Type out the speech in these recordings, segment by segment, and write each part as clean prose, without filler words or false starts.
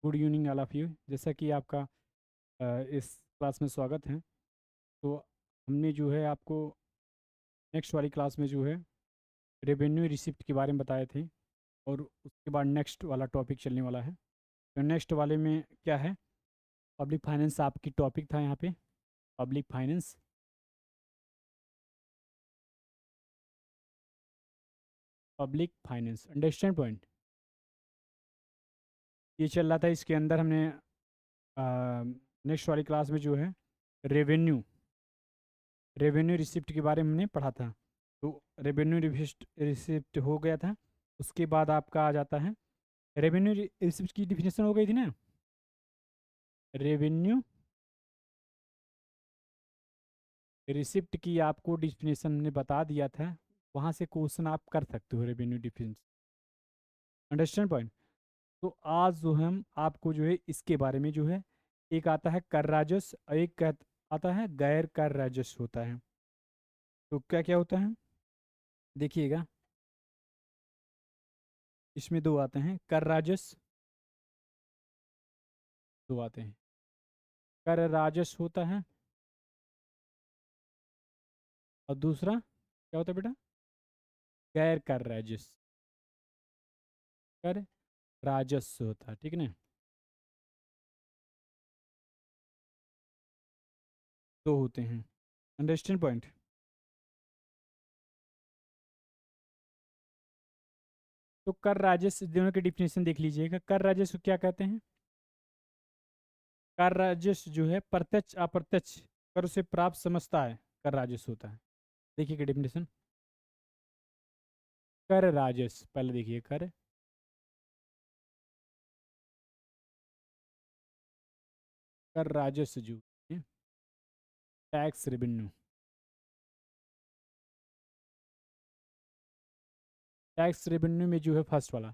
Good evening all of you. जैसा कि आपका इस क्लास में स्वागत है। तो हमने जो है आपको नेक्स्ट वाली क्लास में जो है रेवेन्यू रिसिप्ट के बारे में बताए थे, और उसके बाद नेक्स्ट वाला टॉपिक चलने वाला है। तो नेक्स्ट वाले में क्या है, पब्लिक फाइनेंस आपकी टॉपिक था यहाँ पे। Public finance, public finance understand point ये चल रहा था। इसके अंदर हमने नेक्स्ट वाली क्लास में जो है रेवेन्यू रेवेन्यू रिसिप्ट के बारे में हमने पढ़ा था। तो रेवेन्यू रिसिप्ट हो गया था। उसके बाद आपका आ जाता है रेवेन्यू रिसिप्ट की डिफिनेशन हो गई थी ना। रेवेन्यू रिसिप्ट की आपको डिफिनेशन ने बता दिया था, वहाँ से क्वेश्चन आप कर सकते हो रेवेन्यू डिफिनेशन। Understand point. तो आज जो हम आपको जो है इसके बारे में जो है, एक आता है कर राजस्व और एक आता है गैर कर राजस्व होता है। तो क्या क्या होता है देखिएगा, इसमें दो आते हैं कर राजस्व, दो आते हैं। कर राजस्व होता है और दूसरा क्या होता है बेटा, गैर कर राजस्व। कर राजस्व होता है, ठीक है ना। दो होते हैं। Understand point. तो कर राजस्व दोनों की डिफिनेशन देख लीजिएगा। कर राजस्व क्या कहते हैं? कर राजस्व जो है प्रत्यक्ष अप्रत्यक्ष कर से प्राप्त समझता है, कर राजस्व होता है। देखिए डिफिनेशन। कर राजस्व पहले देखिए, कर राजस्व जो है टैक्स रेवेन्यू। टैक्स रेवेन्यू में जो है फर्स्ट वाला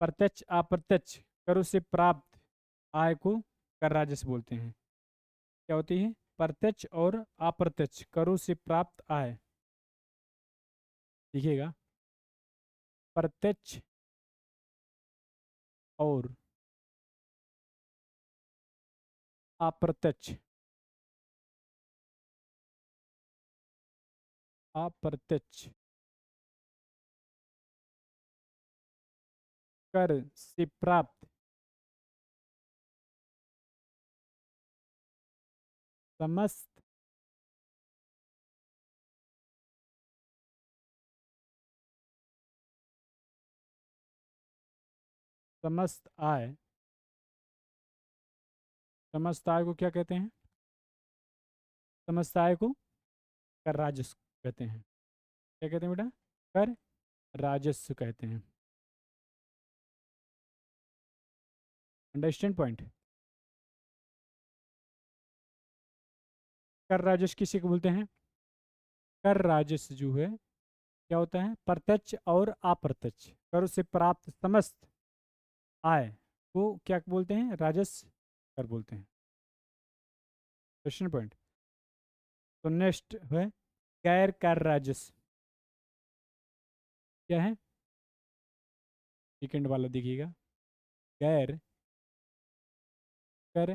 प्रत्यक्ष अप्रत्यक्ष करों से प्राप्त आय को कर राजस्व बोलते हैं। क्या होती है? प्रत्यक्ष और अप्रत्यक्ष करों से प्राप्त आय। देखिएगा, प्रत्यक्ष और अप्रत्यक्ष, अप्रत्यक्ष कर से प्राप्त समस्त समस्त आय, समस्त आय को क्या कहते हैं? समस्त आय को कर राजस्व कहते हैं। क्या कहते हैं बेटा? कर राजस्व कहते हैं। Understand point. कर राजस्व किसी को बोलते हैं? कर राजस्व जो है क्या होता है? प्रत्यक्ष और अप्रत्यक्ष कर से प्राप्त समस्त आय को क्या बोलते हैं? राजस्व कर बोलते हैं। Question point. तो नेक्स्ट है गैर कर राजस्व। क्या है? सेकंड वाला देखिएगा, गैर कर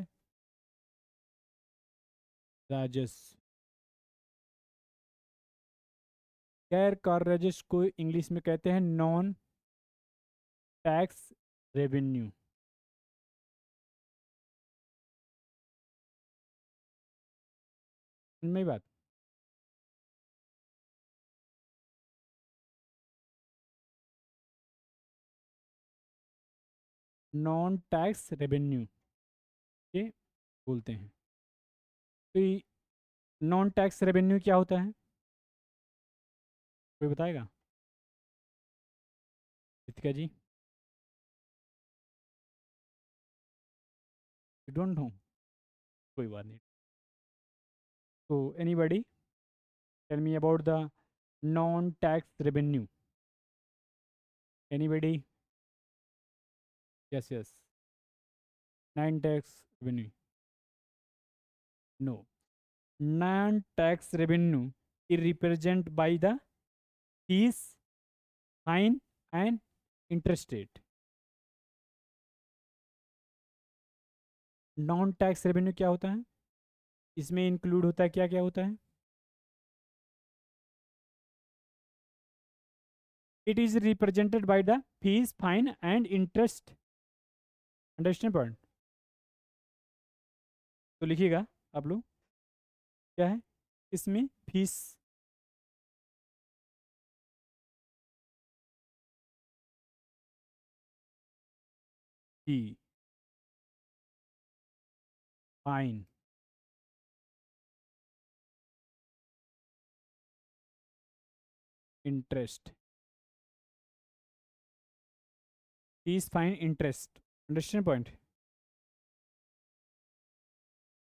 राजस्व। गैर कर राजस्व को इंग्लिश में कहते हैं नॉन टैक्स रेवेन्यू। इनमें बात नॉन टैक्स रेवेन्यू के बोलते हैं। तो नॉन टैक्स रेवेन्यू क्या होता है, कोई बताएगा? Ritika ji, you don't know? कोई बात नहीं। तो anybody tell me about the non tax revenue? Anybody? Yes yes, non tax revenue. No, non tax revenue is represented by the fees, fine and interest rate. Non tax revenue क्या होता है? इसमें include होता है, क्या क्या होता है? It is represented by the fees, fine and interest. Understand point? तो लिखिएगा आप लोग, क्या है इसमें? Fees, fee, fine, interest. Fees, fine, interest. Understand point?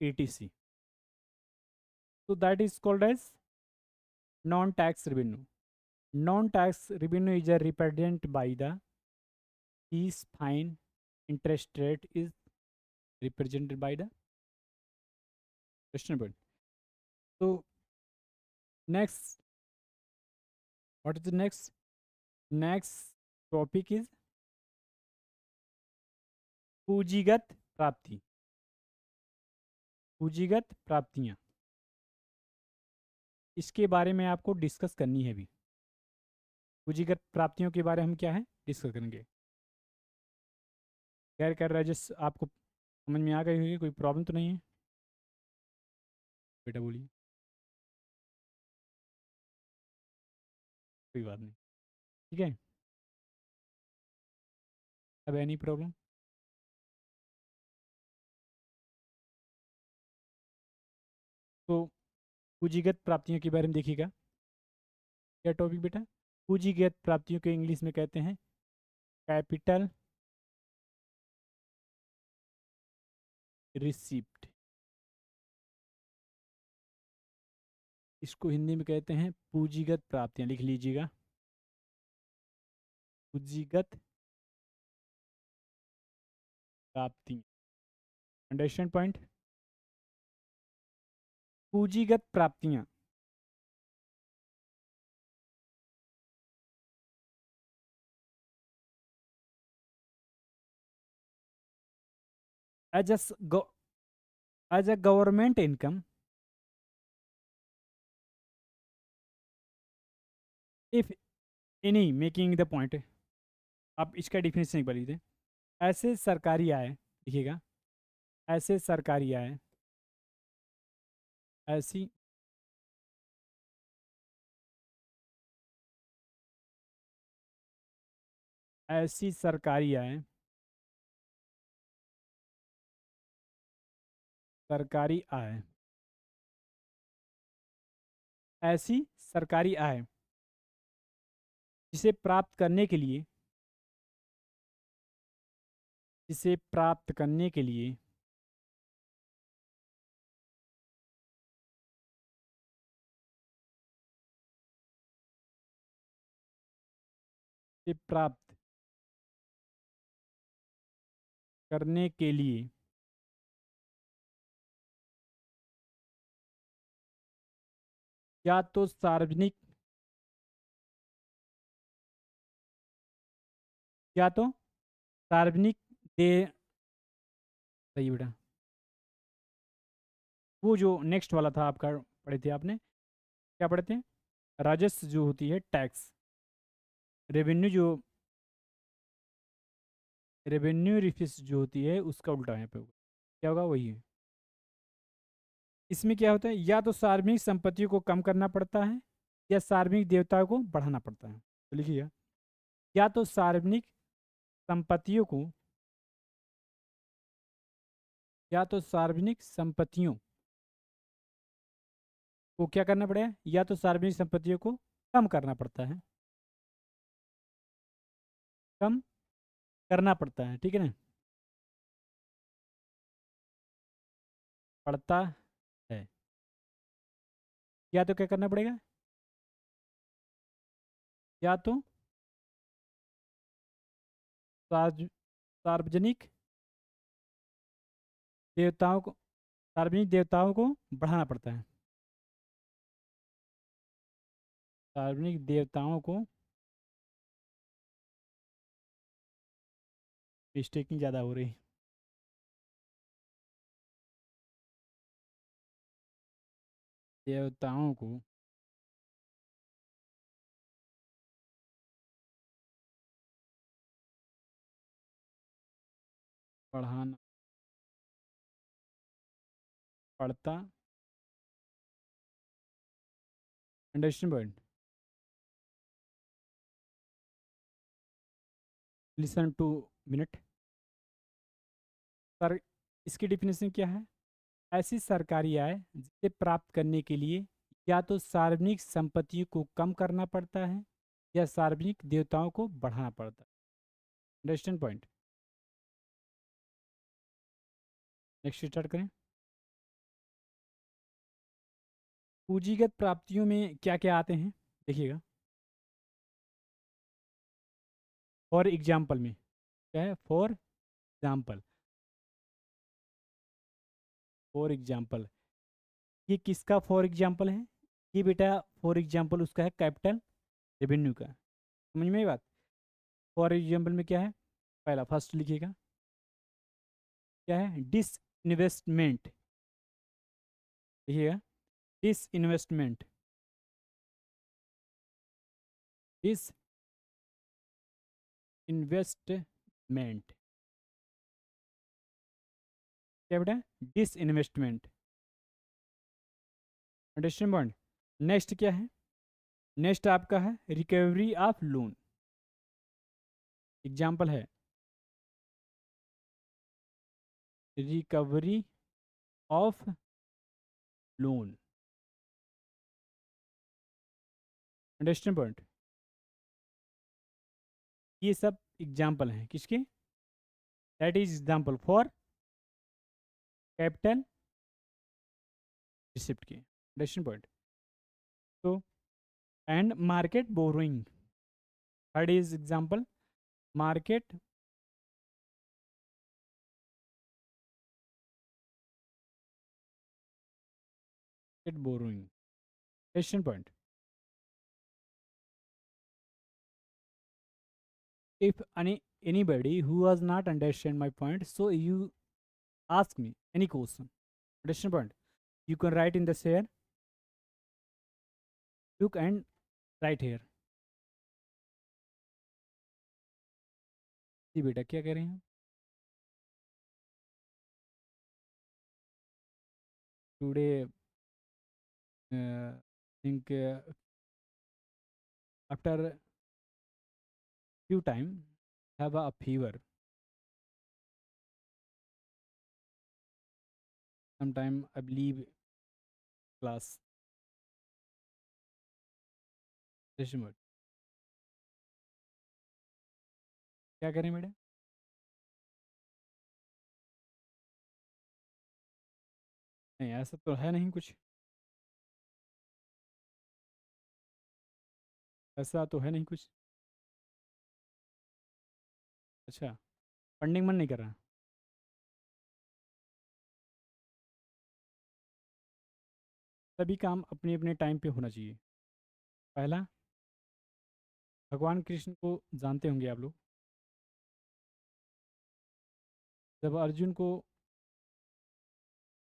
ATC. So that is called as non-tax revenue. Non-tax revenue is represented by the fees, fine, interest rate is represented by the question. So next, what is the next? Next topic is पूंजीगत प्राप्ति। पूंजीगत प्राप्तियाँ, इसके बारे में आपको discuss करनी है अभी। पूंजीगत प्राप्तियों के बारे में हम क्या है डिस्कस करेंगे। खैर कर राजेश, आपको समझ में आ गई होगी, कोई प्रॉब्लम तो नहीं है बेटा? बोलिए। कोई बात नहीं, ठीक है। अब एनी प्रॉब्लम? तो पूंजीगत प्राप्तियों के बारे में देखिएगा। क्या टॉपिक बेटा? पूंजीगत प्राप्तियों के इंग्लिश में कहते हैं कैपिटल रिसिप्ट। इसको हिंदी में कहते हैं पूंजीगत प्राप्तियां। लिख लीजिएगा, पूंजीगत प्राप्तियां। Understand point? पूंजीगत प्राप्तियां as as a government income if any making the point. आप इसका डिफिनेशन एक बार लीजिए। ऐसे सरकारी आय, देखिएगा, ऐसे सरकारी आय, ऐसी ऐसी सरकारी आय, सरकारी आय, ऐसी सरकारी आय जिसे प्राप्त करने के लिए, जिसे प्राप्त करने के लिए से प्राप्त करने के लिए या तो सार्वजनिक, या तो सार्वजनिक दे, सही बेटा। वो जो नेक्स्ट वाला था आपका, पढ़े थे आपने, क्या पढ़े थे? राजस्व जो होती है, टैक्स, रेवेन्यू जो, रेवेन्यू रिफिस जो होती है, उसका उल्टा यहाँ पे होगा। क्या होगा? वही है। इसमें क्या होता है, या तो सार्वजनिक संपत्तियों को कम करना पड़ता है या सार्वजनिक देवताओं को बढ़ाना पड़ता है। तो लिखिए, या तो सार्वजनिक संपत्तियों को, या तो सार्वजनिक संपत्तियों को क्या करना पड़ेगा, या तो सार्वजनिक संपत्तियों को कम करना पड़ता है, कम करना पड़ता है, ठीक है ना, पड़ता है। या तो क्या करना पड़ेगा, या तो सार्वजनिक देवताओं को, सार्वजनिक देवताओं को बढ़ाना पड़ता है, सार्वजनिक देवताओं को, मिस्टेकिंग ज़्यादा हो रही है, देवताओं को पढ़ाना पड़ता। Understand point. Listen to minute. Sir, इसकी डिफिनेशन क्या है? ऐसी सरकारी आय जिसे प्राप्त करने के लिए या तो सार्वजनिक संपत्तियों को कम करना पड़ता है या सार्वजनिक देवताओं को बढ़ाना पड़ता है। Understand point. नेक्स्ट स्टार्ट करें। पूंजीगत प्राप्तियों में क्या क्या आते हैं देखिएगा। फॉर एग्जाम्पल में क्या है? For example. फॉर एग्जाम्पल, ये किसका फॉर एग्जाम्पल है? ये बेटा फॉर एग्जाम्पल उसका है, कैपिटल रेवेन्यू का। समझ में ये बात? फॉर एग्जाम्पल में क्या है? पहला फर्स्ट लिखिएगा, क्या है? Disinvestment. लिखिएगा, डिस इन्वेस्टमेंट। डिस इन्वेस्टमेंट क्या बेटा? Disinvestment. Understand point. Next क्या है? नेक्स्ट आपका है रिकवरी ऑफ लोन। एग्जाम्पल है recovery of loan. Understand point. ये सब एग्जाम्पल हैं किसके? That is example for capital receipt के। Understand point. तो and market borrowing, third is example market borrowing. Understand point. If anybody who has not understand my point, so you ask me any question. Understand point? You can write in the share. Look and write here. जी बेटा क्या कह रहे हैं? Today, think after few time have a fever. Sometime I believe class. Understand point? क्या करें बेटा? नहीं ऐसा तो है नहीं कुछ, ऐसा तो है नहीं कुछ। अच्छा, फंडिंग मन नहीं कर रहा। सभी काम अपने अपने टाइम पे होना चाहिए। पहला, भगवान कृष्ण को जानते होंगे आप लोग। जब अर्जुन को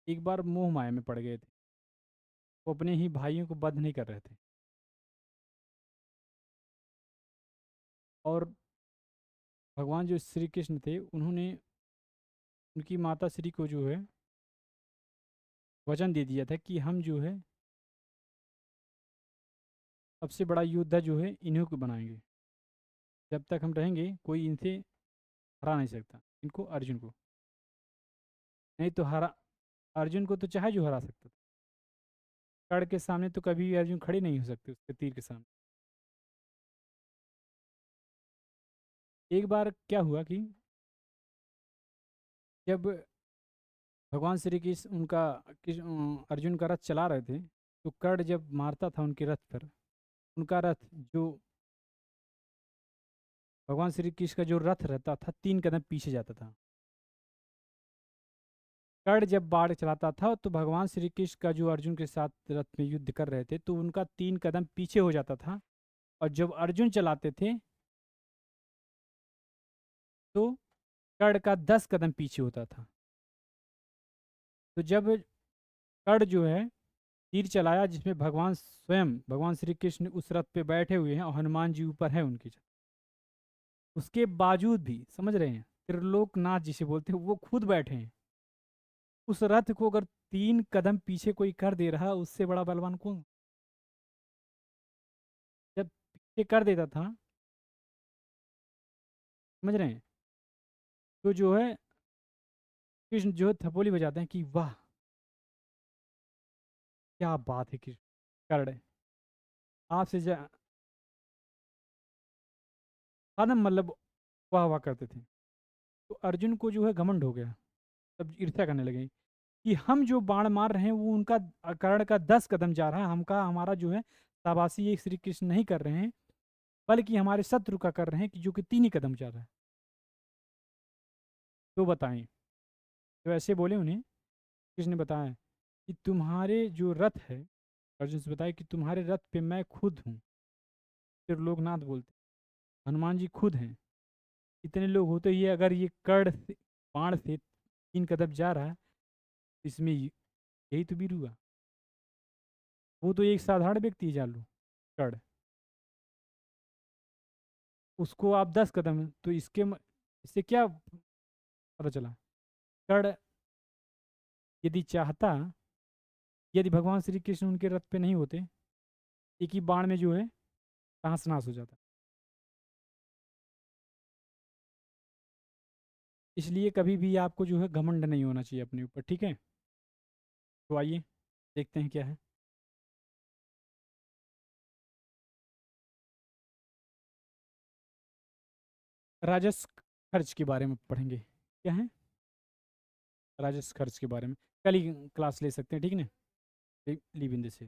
एक बार मोह माया में पड़ गए थे, वो अपने ही भाइयों को वध नहीं कर रहे थे, और भगवान जो श्री कृष्ण थे उन्होंने उनकी माता श्री को जो है वचन दे दिया था कि हम जो है सबसे बड़ा योद्धा जो है इन्हीं को बनाएंगे। जब तक हम रहेंगे कोई इनसे हरा नहीं सकता, इनको अर्जुन को। नहीं तो हरा, अर्जुन को तो चाहे जो हरा सकता था, कर्ण के सामने तो कभी भी अर्जुन खड़े नहीं हो सकते उसके तीर के सामने। एक बार क्या हुआ कि जब भगवान श्री कृष्ण उनका अर्जुन का रथ चला रहे थे, तो कर्ण जब मारता था उनके रथ पर, उनका रथ जो भगवान श्री कृष्ण का जो रथ रहता था 3 कदम पीछे जाता था। कर्ण जब बाढ़ चलाता था तो भगवान श्री कृष्ण का जो अर्जुन के साथ रथ में युद्ध कर रहे थे तो उनका 3 कदम पीछे हो जाता था, और जब अर्जुन चलाते थे तो कर्ण का 10 कदम पीछे होता था। तो जब कर्ण जो है तीर चलाया जिसमें भगवान स्वयं भगवान श्री कृष्ण उस रथ पे बैठे हुए हैं और हनुमान जी ऊपर है उनकी। उसके बावजूद भी समझ रहे हैं, त्रिलोकनाथ जिसे बोलते हैं वो खुद बैठे हैं। उस रथ को अगर 3 कदम पीछे कोई कर दे रहा, उससे बड़ा बलवान कौन? जब पीछे कर देता था, समझ रहे हैं, तो जो है कृष्ण जो है थपोली बजाते हैं कि वाह क्या बात है कृष्ण, कर्ण आपसे कदम मतलब वाह वाह करते थे। तो अर्जुन को जो है घमंड हो गया, तब ईर्ष्या करने लगे कि हम जो बाण मार रहे हैं वो उनका कर्ण का 10 कदम जा रहा है, हमका हमारा जो है शाबाशी ये श्री कृष्ण नहीं कर रहे हैं, बल्कि हमारे शत्रु का कर रहे हैं कि जो कि 3 ही कदम जा रहा है। तो बताएं, तो ऐसे बोले उन्हें, कृष्ण ने बताया कि तुम्हारे जो रथ है, अर्जुन से बताया कि तुम्हारे रथ पे मैं खुद हूँ। फिर लोकनाथ बोलते हनुमान जी खुद हैं। इतने लोग होते ही अगर ये कर्ण से बाण से 3 कदम जा रहा है, इसमें यही तो वीर हुआ। वो तो एक साधारण व्यक्ति है, जान लो कर्ण, उसको आप 10 कदम, तो इससे क्या पता चला? कर्ण यदि चाहता, यदि भगवान श्री कृष्ण उनके रथ पे नहीं होते, एक ही बाण में जो है तहस नहस हो जाता। इसलिए कभी भी आपको जो है घमंड नहीं होना चाहिए अपने ऊपर, ठीक है? तो आइए देखते हैं क्या है। राजस्व खर्च के बारे में पढ़ेंगे। क्या है? राजस्व खर्च के बारे में कल ही क्लास ले सकते हैं, ठीक है ना? Leave in this.